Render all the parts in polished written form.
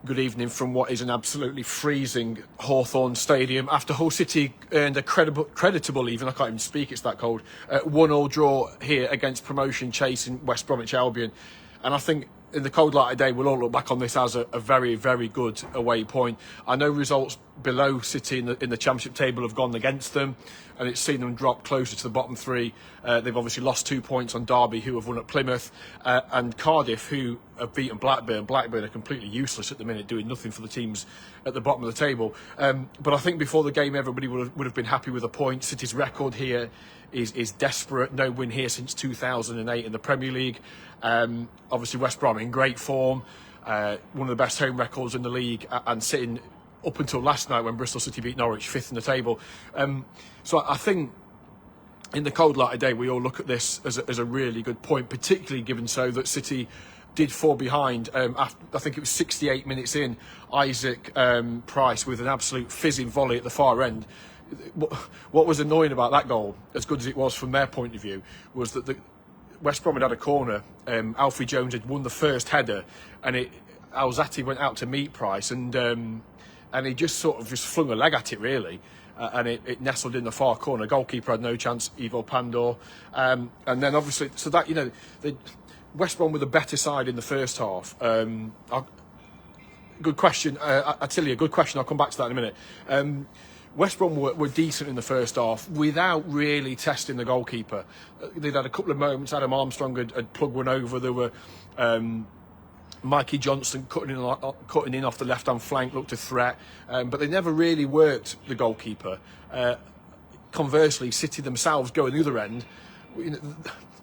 good evening from what is an absolutely freezing Hawthorns stadium after Hull City earned a creditable even, I can't even speak, it's that cold, 1-1 draw here against promotion chasing West Bromwich Albion. And I think in the cold light of day, we'll all look back on this as a very, very good away point. I know results below City in the Championship table have gone against them, and it's seen them drop closer to the bottom three. They've obviously lost 2 points on Derby, who have won at Plymouth, and Cardiff, who have beaten Blackburn. Blackburn are completely useless at the minute, doing nothing for the teams at the bottom of the table. But I think before the game, everybody would have been happy with a point. City's record here is desperate. No win here since 2008 in the Premier League. Obviously, West Brom in great form, one of the best home records in the league, and sitting up until last night when Bristol City beat Norwich, 5th in the table. So I think in the cold light of day, we all look at this as a really good point, particularly given so that City did fall behind. After, I think it was 68 minutes in, Isaac Price with an absolute fizzing volley at the far end. What was annoying about that goal, as good as it was from their point of view, was that the West Brom had a corner. Alfie Jones had won the first header, and Alzati went out to meet Price, and he just sort of just flung a leg at it really, and it nestled in the far corner. Goalkeeper had no chance, Ivo Pandor, and then obviously so that West Brom were the better side in the first half. Good question. I tell you, a good question. I'll come back to that in a minute. West Brom were decent in the first half without really testing the goalkeeper. They'd had a couple of moments. Adam Armstrong had plugged one over. There were Mikey Johnson cutting in off the left-hand flank, looked a threat, but they never really worked the goalkeeper. Conversely, City themselves going the other end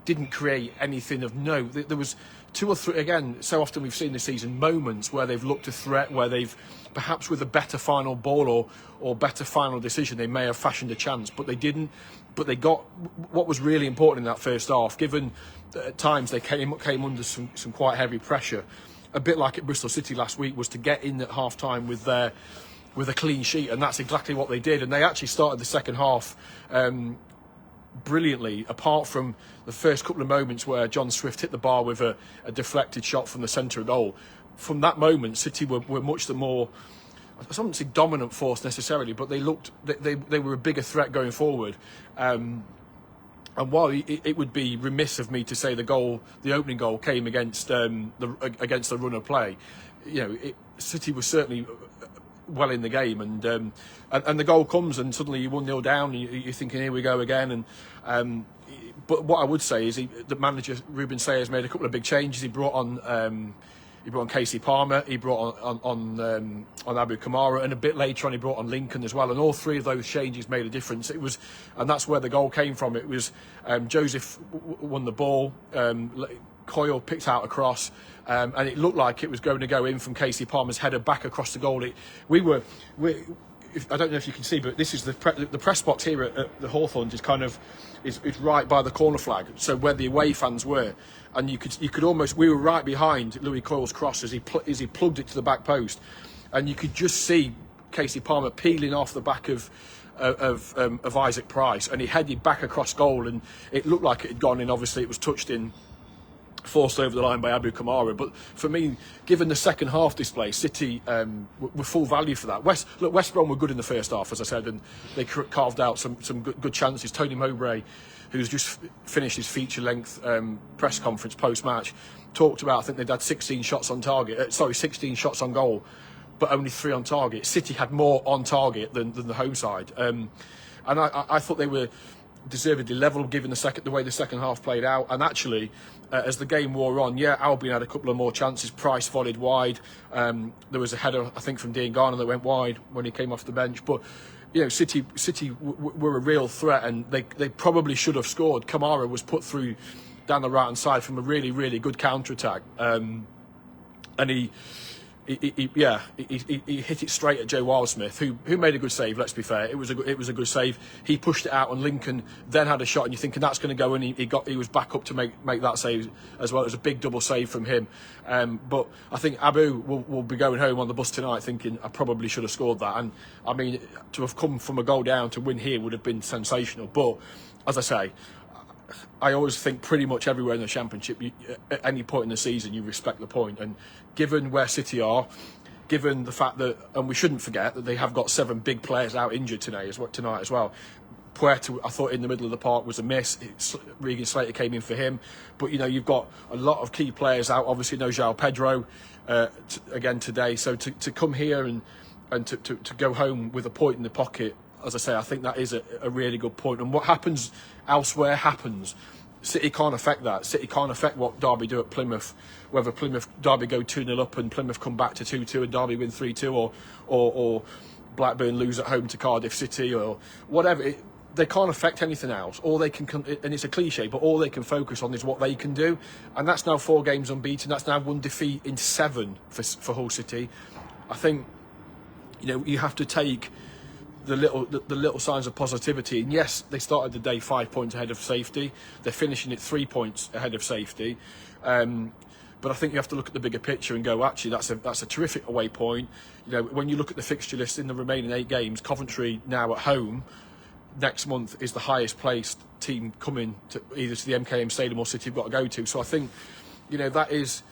didn't create anything of note. There was 2 or 3, again, so often we've seen this season, moments where they've looked a threat, where they've perhaps with a better final ball or better final decision, they may have fashioned a chance, but they didn't. But they got what was really important in that first half, given that at times they came under some quite heavy pressure, a bit like at Bristol City last week, was to get in at half-time with a clean sheet, and that's exactly what they did. And they actually started the second half brilliantly, apart from the first couple of moments where John Swift hit the bar with a deflected shot from the centre of goal. From that moment, City were much the more, I wouldn't say dominant force necessarily, but they were a bigger threat going forward. And while it would be remiss of me to say the opening goal came against the run of play, City was certainly well in the game, and the goal comes, and suddenly you're 1-0 down, and you're thinking, here we go again. And but what I would say is the manager Ruben Sayers made a couple of big changes. He brought on Casey Palmer, he brought on Abu Kamara, and a bit later on he brought on Lincoln as well. And all 3 of those changes made a difference. And that's where the goal came from. It was Joseph won the ball, Coyle picked out a cross, and it looked like it was going to go in from Casey Palmer's header back across the goal. I don't know if you can see, but this is the press box here at the Hawthorns is right by the corner flag, so where the away fans were, and you could almost, we were right behind Louis Coyle's cross as he plugged it to the back post, and you could just see Casey Palmer peeling off the back of Isaac Price, and he headed back across goal, and it looked like it had gone in. Obviously, it was touched in, forced over the line by Abu Kamara. But for me, given the second half display, City were full value for that. West Brom were good in the first half, as I said, and they carved out some good chances. Tony Mowbray, who's just finished his feature-length press conference post-match, talked about, I think they'd had 16 shots on target, 16 shots on goal, but only 3 on target. City had more on target than the home side. And I thought they were deservedly level given the way the second half played out. And actually, as the game wore on, Albion had a couple of more chances. Price volleyed wide. There was a header, I think, from Dean Garner that went wide when he came off the bench. But City were a real threat, and they probably should have scored. Kamara was put through down the right hand side from a really, really good counter attack, and he hit it straight at Joe Wildsmith, who made a good save. Let's be fair, it was a good save. He pushed it out, and Lincoln then had a shot, and you're thinking that's going to go, and he was back up to make that save as well. It was a big double save from him. But I think Abu will be going home on the bus tonight thinking, I probably should have scored that. And I mean, to have come from a goal down to win here would have been sensational. But as I say, I always think pretty much everywhere in the Championship, at any point in the season, you respect the point. And given where City are, given the fact that, and we shouldn't forget that they have got 7 big players out injured tonight as well. Puerta, I thought in the middle of the park was a miss. Regan Slater came in for him, but you've got a lot of key players out. Obviously, no João Pedro again today. So to come here and to go home with a point in the pocket, as I say, I think that is a really good point. And what happens elsewhere happens. City can't affect that. City can't affect what Derby do at Plymouth. Whether Derby go 2-0 up and Plymouth come back to 2-2 and Derby win 3-2, or Blackburn lose at home to Cardiff City or whatever. They can't affect anything else. All they can, and it's a cliche, but all they can focus on is what they can do. And that's now 4 games unbeaten. That's now 1 defeat in 7 for Hull City. I think, you have to take the little signs of positivity. And yes, they started the day 5 points ahead of safety. They're finishing it 3 points ahead of safety. But I think you have to look at the bigger picture and go, actually, that's a terrific away point. When you look at the fixture list in the remaining 8 games, Coventry now at home next month is the highest placed team coming to either to the MKM Stadium or City have got to go to. So I think, that is,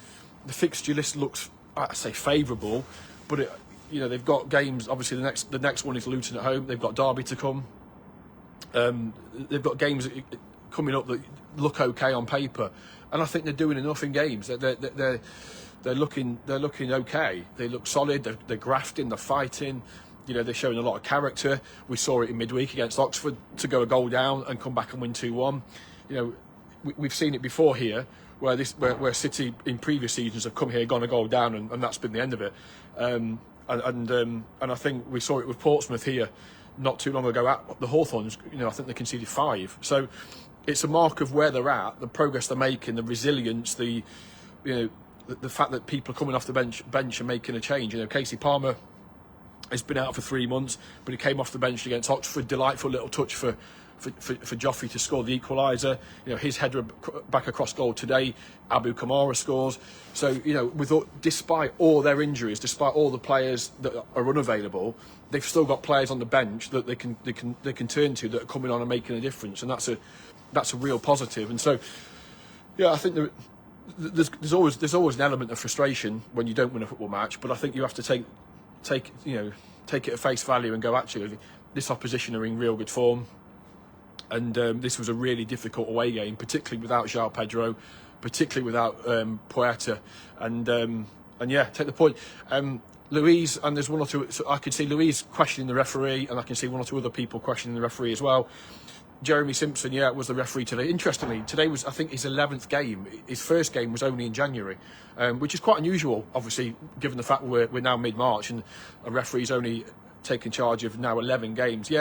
the fixture list looks, I say, favourable, but they've got games. Obviously, the next one is Luton at home. They've got Derby to come. They've got games coming up that look okay on paper, and I think they're doing enough in games. They're looking okay. They look solid. They're grafting. They're fighting. They're showing a lot of character. We saw it in midweek against Oxford to go a goal down and come back and win 2-1. We've seen it before here, where City in previous seasons have come here, gone a goal down, and that's been the end of it. And I think we saw it with Portsmouth here not too long ago at the Hawthorns. I think they conceded 5. So it's a mark of where they're at, the progress they're making, the resilience, the fact that people are coming off the bench and making a change. Casey Palmer has been out for 3 months, but he came off the bench against Oxford. Delightful little touch for Joffrey to score the equaliser. His header back across goal today. Abu Kamara scores. So despite all their injuries, despite all the players that are unavailable, they've still got players on the bench that they can turn to that are coming on and making a difference, and that's a real positive. And so, I think there's always an element of frustration when you don't win a football match, but I think you have to take it at face value and go, actually, this opposition are in real good form. And this was a really difficult away game, particularly without João Pedro, particularly without Puerta. And take the point. Louise, and there's one or two, so I can see Louise questioning the referee, and I can see one or two other people questioning the referee as well. Jeremy Simpson, was the referee today. Interestingly, today was, I think, his 11th game. His first game was only in January, which is quite unusual, obviously, given the fact we're now mid-March and a referee's only taken charge of now 11 games.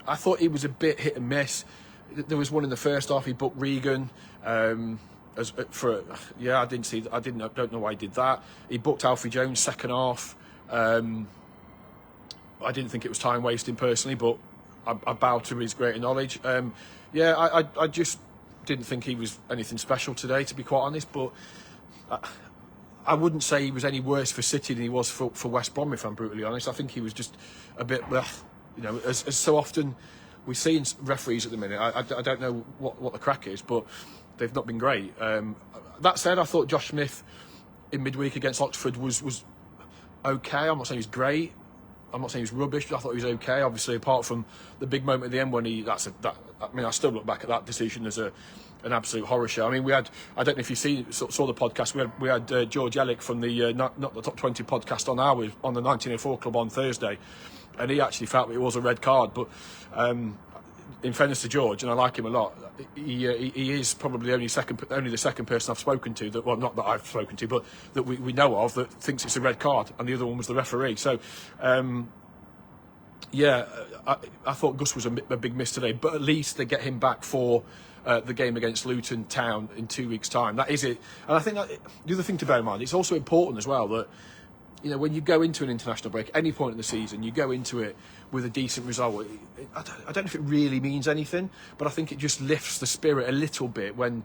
I thought he was a bit hit and miss. There was one in the first half. He booked Regan. I don't know why he did that. He booked Alfie Jones second half. I didn't think it was time wasting personally, but I bow to his greater knowledge. I just didn't think he was anything special today, to be quite honest. But I wouldn't say he was any worse for City than he was for West Brom, if I'm brutally honest. I think he was just a bit, as so often we see in referees at the minute. I don't know what the crack is, but they've not been great. That said, I thought Josh Smith in midweek against Oxford was okay. I'm not saying he's great. I'm not saying he's rubbish. I thought he was okay. Obviously, apart from the big moment at the end when I still look back at that decision as an absolute horror show. I don't know if you saw the podcast. We had George Ellick from the not the Top 20 podcast on the 1904 Club on Thursday, and he actually felt it was a red card. But in fairness to George, and I like him a lot, he is probably only the second person I've spoken to that, well, not that I've spoken to, but that we know of that thinks it's a red card, and the other one was the referee. So I thought Gus was a big miss today, but at least they get him back for the game against Luton Town in 2 weeks' time. That is it. And I think that the other thing to bear in mind, it's also important as well that when you go into an international break, any point in the season, you go into it with a decent result. I don't know if it really means anything, but I think it just lifts the spirit a little bit when,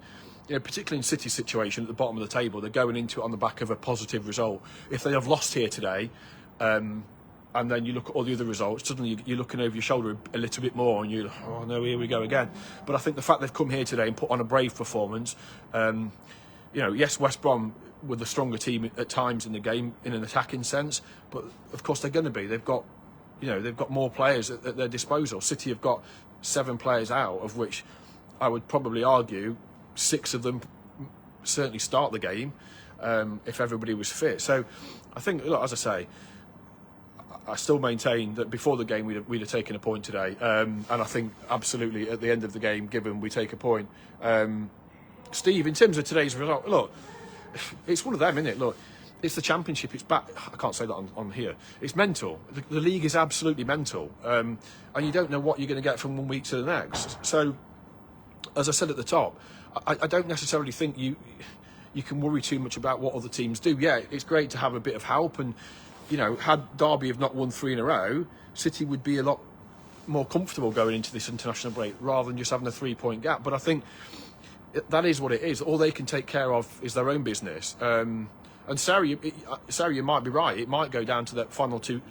particularly in City's situation at the bottom of the table, they're going into it on the back of a positive result. If they have lost here today, and then you look at all the other results, suddenly you're looking over your shoulder a little bit more, and you're like, oh no, here we go again. But I think the fact they've come here today and put on a brave performance, yes, West Brom were the stronger team at times in the game in an attacking sense, but of course they're going to be. They've got more players at their disposal. City have got 7 players out, of which I would probably argue 6 of them certainly start the game if everybody was fit. So I think, look, as I say, I still maintain that before the game we'd have taken a point today, and I think absolutely at the end of the game, given we take a point. Steve, in terms of today's result, look, it's one of them, isn't it? Look, it's the Championship. It's back. I can't say that on here. It's mental. The league is absolutely mental, and you don't know what you're going to get from one week to the next. So, as I said at the top, I don't necessarily think you can worry too much about what other teams do. Yeah, it's great to have a bit of help, and had Derby have not won 3 in a row, City would be a lot more comfortable going into this international break rather than just having a 3-point gap. But I think that is what it is. All they can take care of is their own business. And Sarah, you might be right. It might go down to that final two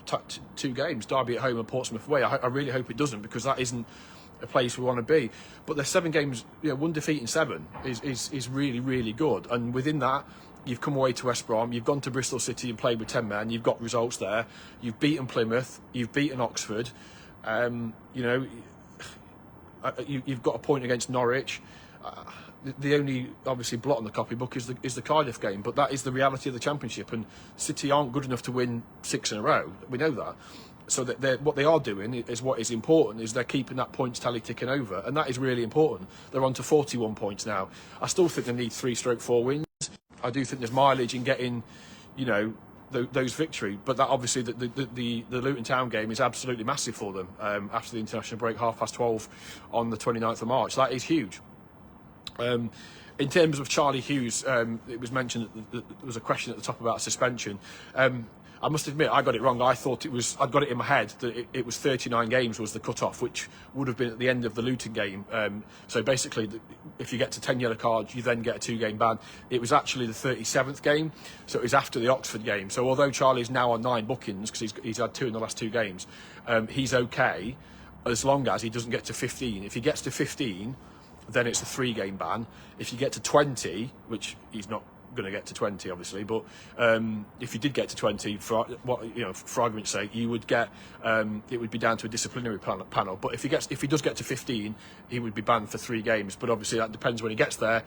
games, Derby at home and Portsmouth away. I really hope it doesn't, because that isn't a place we want to be. But there's 7 games, 1 defeat in 7 is really, really good. And within that, you've come away to West Brom, you've gone to Bristol City and played with 10 men, you've got results there, you've beaten Plymouth, you've beaten Oxford, you've got a point against Norwich. The only, obviously, blot on the copybook is the Cardiff game, but that is the reality of the Championship, and City aren't good enough to win 6 in a row. We know that. So that what they are doing is what is important, is they're keeping that points tally ticking over, and that is really important. They're on to 41 points now. I still think they need 3-4 wins. I do think there's mileage in getting, those victories, but that obviously the Luton Town game is absolutely massive for them after the international break, 12:30 on the 29th of March. That is huge. In terms of Charlie Hughes, it was mentioned that there was a question at the top about suspension. I must admit, I got it wrong. I'd got it in my head that it was 39 games was the cut-off, which would have been at the end of the Luton game. So basically, if you get to 10 yellow cards, you then get a 2-game ban. It was actually the 37th game, so it was after the Oxford game. So although Charlie's now on 9 bookings, because he's had 2 in the last 2 games, he's okay as long as he doesn't get to 15. If he gets to 15, then it's a 3-game ban. If you get to 20, which he's not going to get to 20 obviously, but if you did get to 20, for argument's sake, you would get it would be down to a disciplinary panel. But if he does get to 15, he would be banned for 3 games. But obviously that depends when he gets there.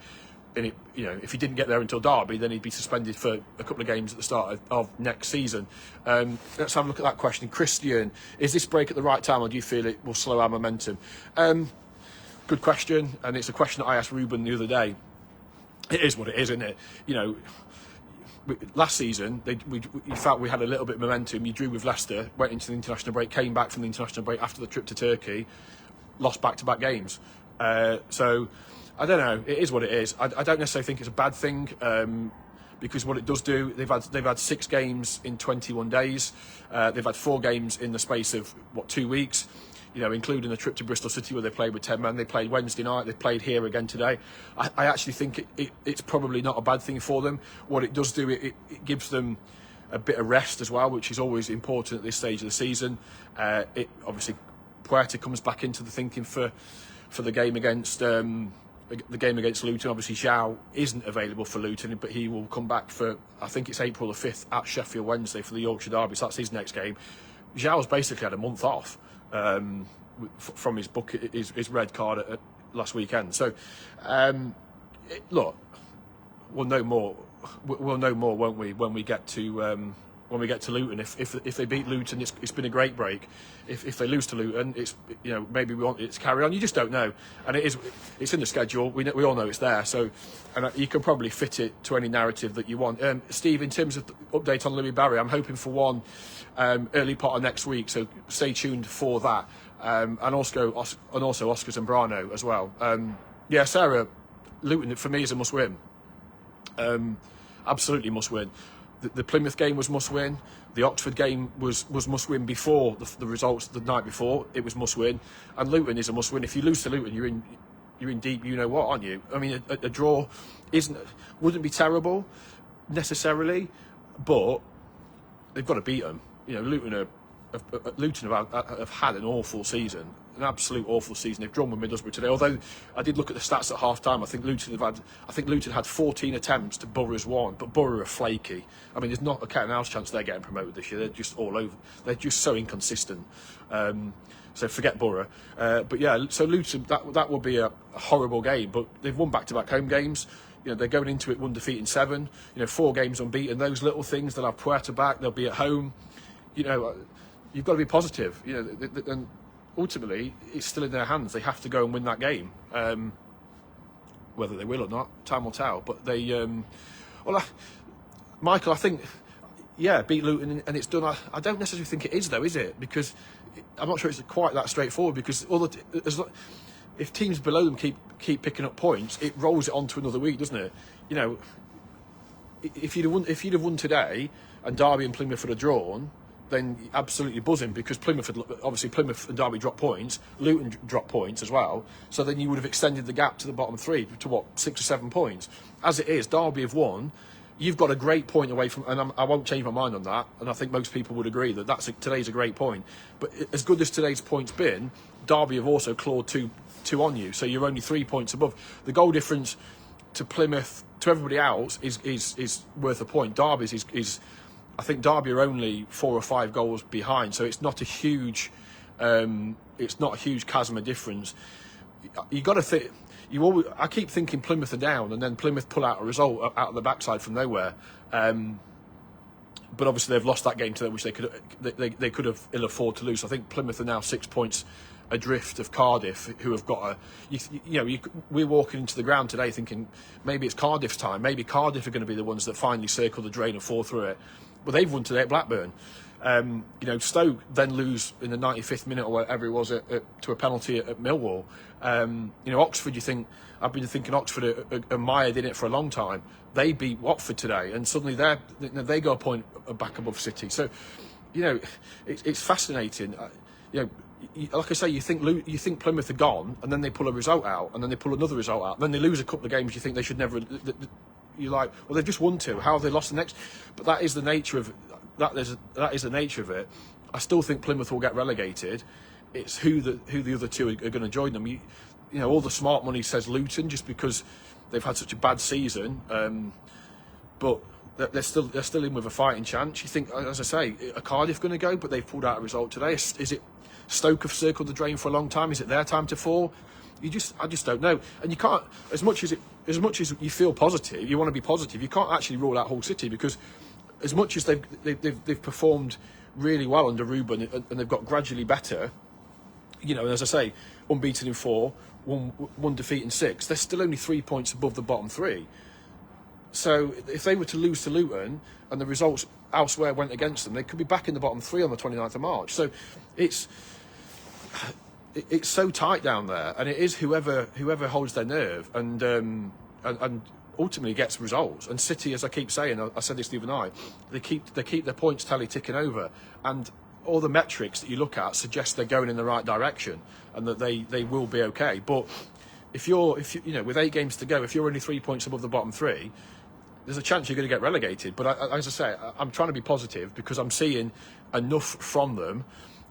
And if he didn't get there until Derby, then he'd be suspended for a couple of games at the start of next season. Let's have a look at that question. Christian, is this break at the right time, or do you feel it will slow our momentum? Good question, and it's a question that I asked Ruben the other day. It is what it is, isn't it? Last season, you felt we had a little bit of momentum. You drew with Leicester, went into the international break, came back from the international break after the trip to Turkey, lost back-to-back games. So, I don't know. It is what it is. I don't necessarily think it's a bad thing, because what it does do, they've had 6 games in 21 days. They've had 4 games in the space of, 2 weeks. Including the trip to Bristol City where they played with 10 men. They played Wednesday night, they played here again today. I actually think it's probably not a bad thing for them. What it does do, it gives them a bit of rest as well, which is always important at this stage of the season. It obviously, Puerta comes back into the thinking for the game against Luton. Obviously, Zhao isn't available for Luton, but he will come back for, I think it's April the 5th at Sheffield Wednesday for the Yorkshire Derby, so that's his next game. Zhao's basically had a month off from his red card at last weekend. So, look, we'll know more. We'll know more, won't we, when we get to Luton? If they beat Luton, it's been a great break. If they lose to Luton, it's maybe we want it to carry on. You just don't know, and it's in the schedule. We all know it's there. So, and you can probably fit it to any narrative that you want. Steve, in terms of the update on Louis Barry, I'm hoping for one early part of next week. So stay tuned for that, and also Oscar Zambrano as well. Sarah, Luton for me is a must win. Absolutely must win. The Plymouth game was must win. The Oxford game was must win before the results the night before. It was must win, and Luton is a must win. If you lose to Luton, you're in deep. You know what, aren't you? I mean, a draw wouldn't be terrible necessarily, but they've got to beat them. Luton have had an awful season. an absolute awful season. They've drawn with Middlesbrough today. Although I did look at the stats at half time, I think Luton had 14 attempts to Borough's 1, but Borough are flaky. I mean, there's not a cat and mouse chance they're getting promoted this year. They're just all over. They're just so inconsistent. So forget Borough. But yeah, so Luton, that will be a horrible game. But they've won back-to-back home games. You know, they're going into it one defeat in 7. You know, 4 games unbeaten. Those little things. They'll have Puerta back. They'll be at home. You know, you've got to be positive. You know, and ultimately, it's still in their hands. They have to go and win that game. Whether they will or not, time will tell. But they, Michael, I think, yeah, beat Luton and it's done. I don't necessarily think it is though, is it? Because I'm not sure it's quite that straightforward. Because if teams below them keep picking up points, it rolls it on to another week, doesn't it? You know, if you'd have won today and Derby and Plymouth would have drawn, then absolutely buzzing, because Plymouth and Derby dropped points, Luton dropped points as well. So then you would have extended the gap to the bottom 3 to what, 6 or 7 points. As it is, Derby have won. You've got a great point away from, and I won't change my mind on that. And I think most people would agree that today's a great point. But as good as today's point's been, Derby have also clawed two on you. So you're only 3 points above. The goal difference to Plymouth, to everybody else, is worth a point. Derby's is I think Derby are only 4 or 5 goals behind, so it's not a huge chasm of difference. You got to think. I keep thinking Plymouth are down, and then Plymouth pull out a result out of the backside from nowhere. But obviously they've lost that game today, which they could have ill afford to lose. I think Plymouth are now 6 points adrift of Cardiff, who have got we're walking into the ground today thinking maybe it's Cardiff's time. Maybe Cardiff are going to be the ones that finally circle the drain and fall through it. But they've won today at Blackburn. You know, Stoke then lose in the 95th minute or whatever it was to a penalty at Millwall. You know, Oxford, I've been thinking Oxford are mired in it for a long time. They beat Watford today, and suddenly they go a point back above City. So, you know, it's fascinating. You know, like I say, you think Plymouth are gone, and then they pull a result out, and then they pull another result out, and then they lose a couple of games you think they should never. You're like, well, they've just won 2. How have they lost the next? But that is the nature of that. That is the nature of it. I still think Plymouth will get relegated. It's who the other 2 are going to join them. You know, all the smart money says Luton just because they've had such a bad season. But they're still in with a fighting chance. You think, as I say, are Cardiff going to go? But they've pulled out a result today. Is it Stoke have circled the drain for a long time? Is it their time to fall? I just don't know. And you can't, as much as you feel positive, you want to be positive. You can't actually rule out Hull City, because as much as they've performed really well under Ruben and they've got gradually better, you know, and as I say, unbeaten in 4, one defeat in 6, they're still only 3 points above the bottom 3. So if they were to lose to Luton and the results elsewhere went against them, they could be back in the bottom 3 on the 29th of March. So it's so tight down there, and it is whoever holds their nerve and ultimately gets results. And City, as I keep saying, I said this the other night, they keep their points tally ticking over, and all the metrics that you look at suggest they're going in the right direction and that they will be okay. But if you know, with 8 games to go, if you're only 3 points above the bottom 3, there's a chance you're going to get relegated. But as I say, I'm trying to be positive because I'm seeing enough from them.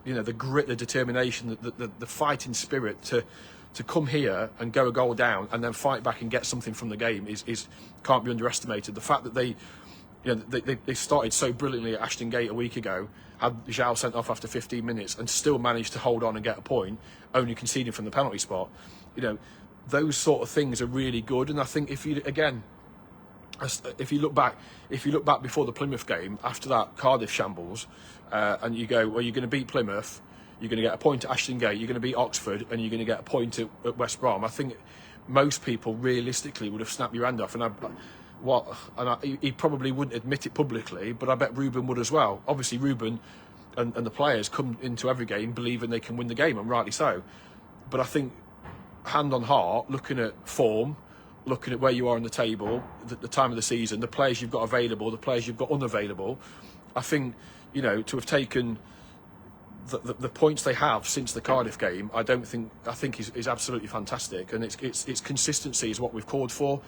You know, the grit, the determination, the fighting spirit to come here and go a goal down and then fight back and get something from the game is can't be underestimated. The fact that they started so brilliantly at Ashton Gate a week ago, had Zhao sent off after 15 minutes and still managed to hold on and get a point, only conceding from the penalty spot. You know, those sort of things are really good. And I think if you look back before the Plymouth game, after that Cardiff shambles, and you go, well, you're going to beat Plymouth, you're going to get a point at Ashton Gate, you're going to beat Oxford, and you're going to get a point at West Brom. I think most people realistically would have snapped your hand off, he probably wouldn't admit it publicly, but I bet Ruben would as well. Obviously, Ruben and the players come into every game believing they can win the game, and rightly so. But I think, hand on heart, looking at form, looking at where you are in the table, the time of the season, the players you've got available, the players you've got unavailable, I think, you know, to have taken the points they have since the Cardiff game, I think is absolutely fantastic, and it's consistency is what we've called for.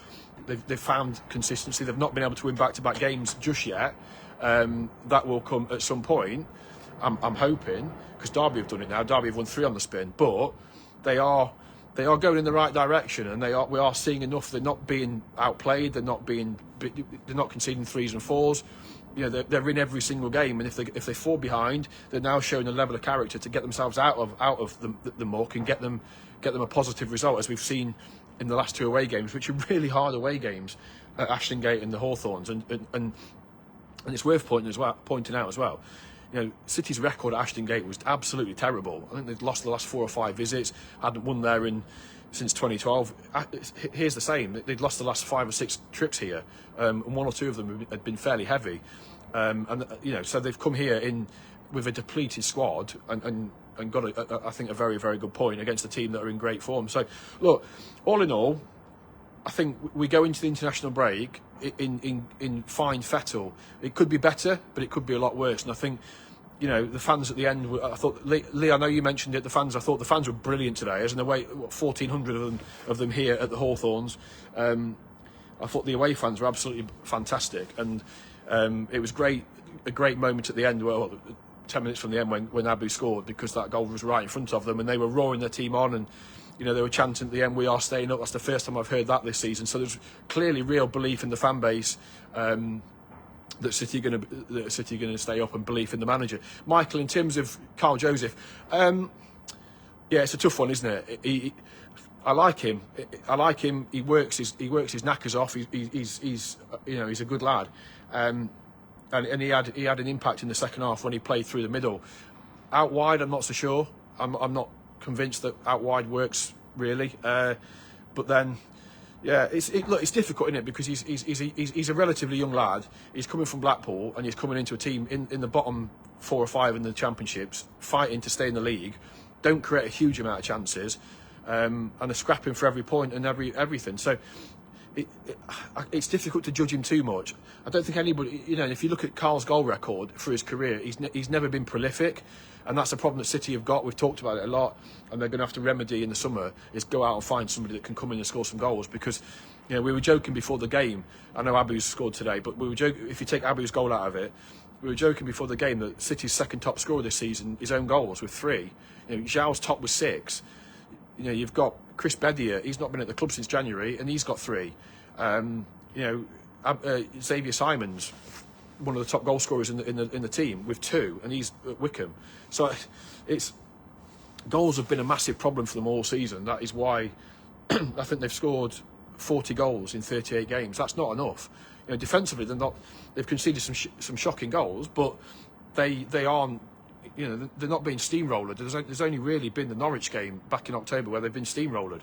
They've found consistency. They've not been able to win back-to-back games just yet. That will come at some point, I'm hoping, because Derby have done it now. Derby have won 3 on the spin, but they are going in the right direction, and we are seeing enough. They're not being outplayed. They're not conceding 3s and 4s. You know, they're in every single game, and if they fall behind, they're now showing a level of character to get themselves out of the muck and get them a positive result, as we've seen in the last 2 away games, which are really hard away games at Ashton Gate and the Hawthorns, and it's worth pointing out as well. You know, City's record at Ashton Gate was absolutely terrible. I think they'd lost the last 4 or 5 visits, hadn't won there since 2012. Here's the same. They'd lost the last 5 or 6 trips here, and 1 or 2 of them had been fairly heavy. And you know, so they've come here with a depleted squad and got I think a very, very good point against a team that are in great form. So look, all in all, I think we go into the international break in fine fettle. It could be better, but it could be a lot worse. And I think, you know, the fans at the end, I thought, Lee, I know you mentioned it, I thought the fans were brilliant today. As in the way, 1,400 of them here at the Hawthorns. I thought the away fans were absolutely fantastic. And it was a great moment at the end, 10 minutes from the end when Abu scored, because that goal was right in front of them, and they were roaring their team on, and you know, they were chanting at the end, "We are staying up." That's the first time I've heard that this season. So there's clearly real belief in the fan base that City are going to stay up, and belief in the manager. Michael, in terms of Carl Joseph, yeah, it's a tough one, isn't it? I like him. He works his knackers off. He's a good lad, and he had an impact in the second half when he played through the middle. Out wide, I'm not so sure. I'm not convinced that out wide works really. But then, yeah, it's difficult, isn't it? Because he's a relatively young lad. He's coming from Blackpool, and he's coming into a team in the bottom 4 or 5 in the championships, fighting to stay in the league. Don't create a huge amount of chances, and are scrapping for every point and everything. So it's difficult to judge him too much. I don't think anybody, you know, if you look at Carl's goal record for his career, he's never been prolific, and that's a problem that City have got. We've talked about it a lot, and they're going to have to remedy in the summer, is go out and find somebody that can come in and score some goals. Because, you know, we were joking before the game. I know Abu's scored today, but we were joking, if you take Abu's goal out of it, we were joking before the game that City's second top scorer this season, his own goals, with 3. You know, Zhao's top was 6. You know, you've got Chris Bedia. He's not been at the club since January, and he's got 3. You know, Xavier Simons, one of the top goal scorers in the team, with 2, and he's at Wickham. So goals have been a massive problem for them all season. That is why I think they've scored 40 goals in 38 games. That's not enough. You know, defensively, they've conceded some shocking goals, but they aren't. You know, they're not being steamrolled. There's only really been the Norwich game back in October where they've been steamrolled.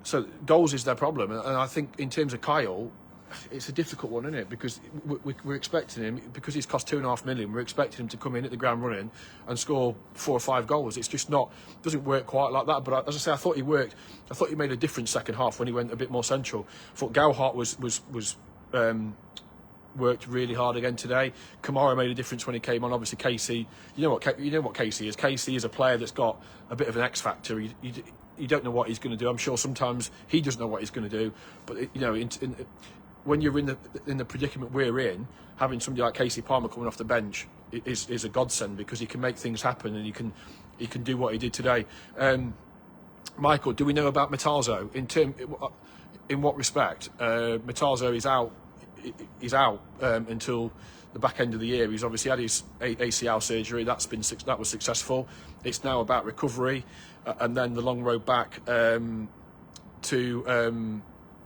So goals is their problem, and I think in terms of Kyle, it's a difficult one, isn't it? Because we're expecting him, because he's cost $2.5 million. We're expecting him to come in at the ground running and score 4 or 5 goals. It's just doesn't work quite like that. But as I say, I thought he made a difference second half when he went a bit more central. I thought Gauhart was worked really hard again today. Kamara made a difference when he came on. Obviously, Casey, you know what Casey is. Casey is a player that's got a bit of an X factor. You don't know what he's going to do. I'm sure sometimes he doesn't know what he's going to do. But you know, when you're in the predicament we're in, having somebody like Casey Palmer coming off the bench is a godsend, because he can make things happen, and he can do what he did today. Michael, do we know about Matarzo in what respect? Matarzo is out. He's out until the back end of the year. He's obviously had his ACL surgery. That was successful. It's now about recovery, and then the long road back to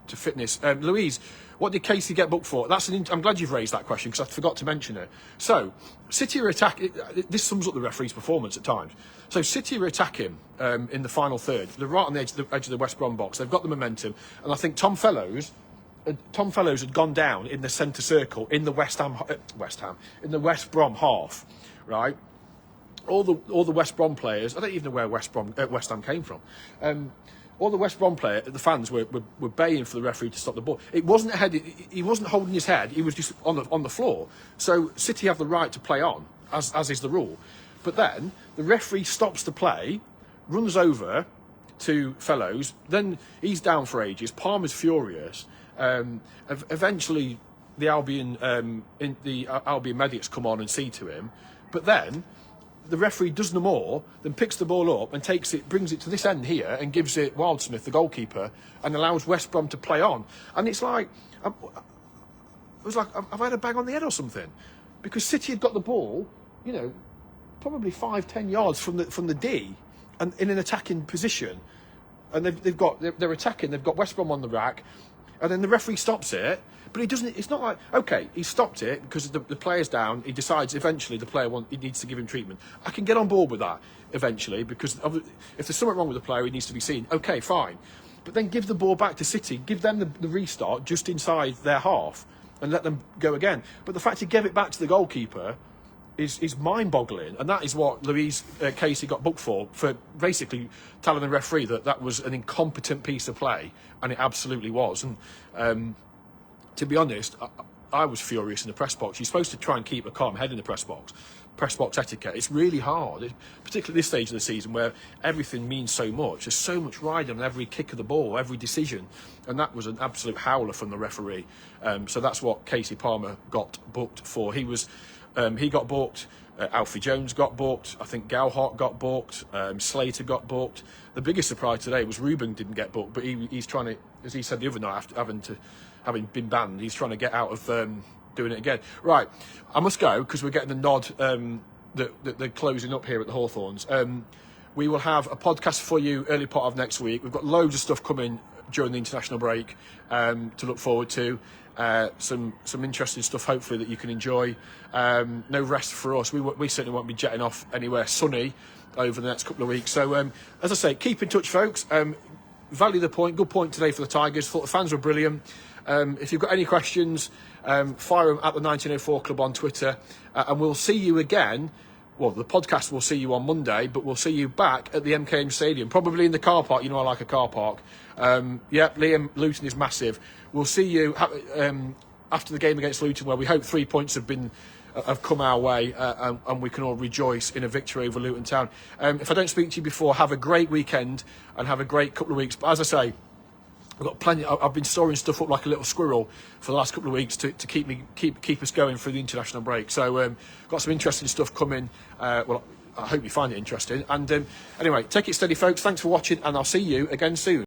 fitness. Louise, what did Casey get booked for? I'm glad you've raised that question, because I forgot to mention it. So City are attacking. This sums up the referee's performance at times. So City are attacking in the final third. They're right on the edge of the West Brom box. They've got the momentum, and I think Tom Fellows had gone down in the centre circle in the West Brom half, right? All the West Brom players, I don't even know where West Ham came from. All the West Brom the fans were baying for the referee to stop the ball. It wasn't a head. He wasn't holding his head. He was just on the floor. So City have the right to play on, as is the rule. But then the referee stops the play, runs over to Fellows. Then he's down for ages. Palmer's furious. Eventually, the Albion Albion medics come on and see to him, but then the referee does no more than picks the ball up and brings it to this end here and gives it Wildsmith, the goalkeeper, and allows West Brom to play on. And it's like, it was like I've had a bang on the head or something, because City had got the ball, you know, probably 5-10 yards from the D, and in an attacking position, and they're attacking. They've got West Brom on the rack, and then the referee stops it. But he doesn't. It's not like, okay, he stopped it because the player's down. He decides eventually he needs to give him treatment. I can get on board with that eventually, because if there's something wrong with the player, he needs to be seen. Okay, fine. But then give the ball back to City. Give them the restart just inside their half and let them go again. But the fact he gave it back to the goalkeeper is mind-boggling, and that is what Louise Casey got booked for basically telling the referee that was an incompetent piece of play, and it absolutely was. And to be honest, I was furious in the press box. You're supposed to try and keep a calm head in the press box. Press box etiquette. It's really hard, particularly at this stage of the season where everything means so much. There's so much riding on every kick of the ball, every decision, and that was an absolute howler from the referee. So that's what Casey Palmer got booked for. He got booked. Alfie Jones got booked. I think Gowhart got booked. Slater got booked. The biggest surprise today was Ruben didn't get booked, but he's trying to, as he said the other night, after having been banned, he's trying to get out of doing it again. Right, I must go because we're getting the nod that they're closing up here at the Hawthorns. We will have a podcast for you early part of next week. We've got loads of stuff coming during the international break to look forward to. Some interesting stuff, hopefully, that you can enjoy. No rest for us. We certainly won't be jetting off anywhere sunny over the next couple of weeks. So, as I say, keep in touch, folks. Value the point. Good point today for the Tigers. Thought the fans were brilliant. If you've got any questions, fire them at the 1904 Club on Twitter. And we'll see you again. Well, the podcast will see you on Monday, but we'll see you back at the MKM Stadium, probably in the car park. You know I like a car park. Liam, Luton is massive. We'll see you after the game against Luton, where we hope 3 points have come our way, and we can all rejoice in a victory over Luton Town. If I don't speak to you before, have a great weekend and have a great couple of weeks. But as I say, I've got plenty. I've been storing stuff up like a little squirrel for the last couple of weeks to keep us going through the international break. So got some interesting stuff coming. Well, I hope you find it interesting. And anyway, take it steady, folks. Thanks for watching, and I'll see you again soon.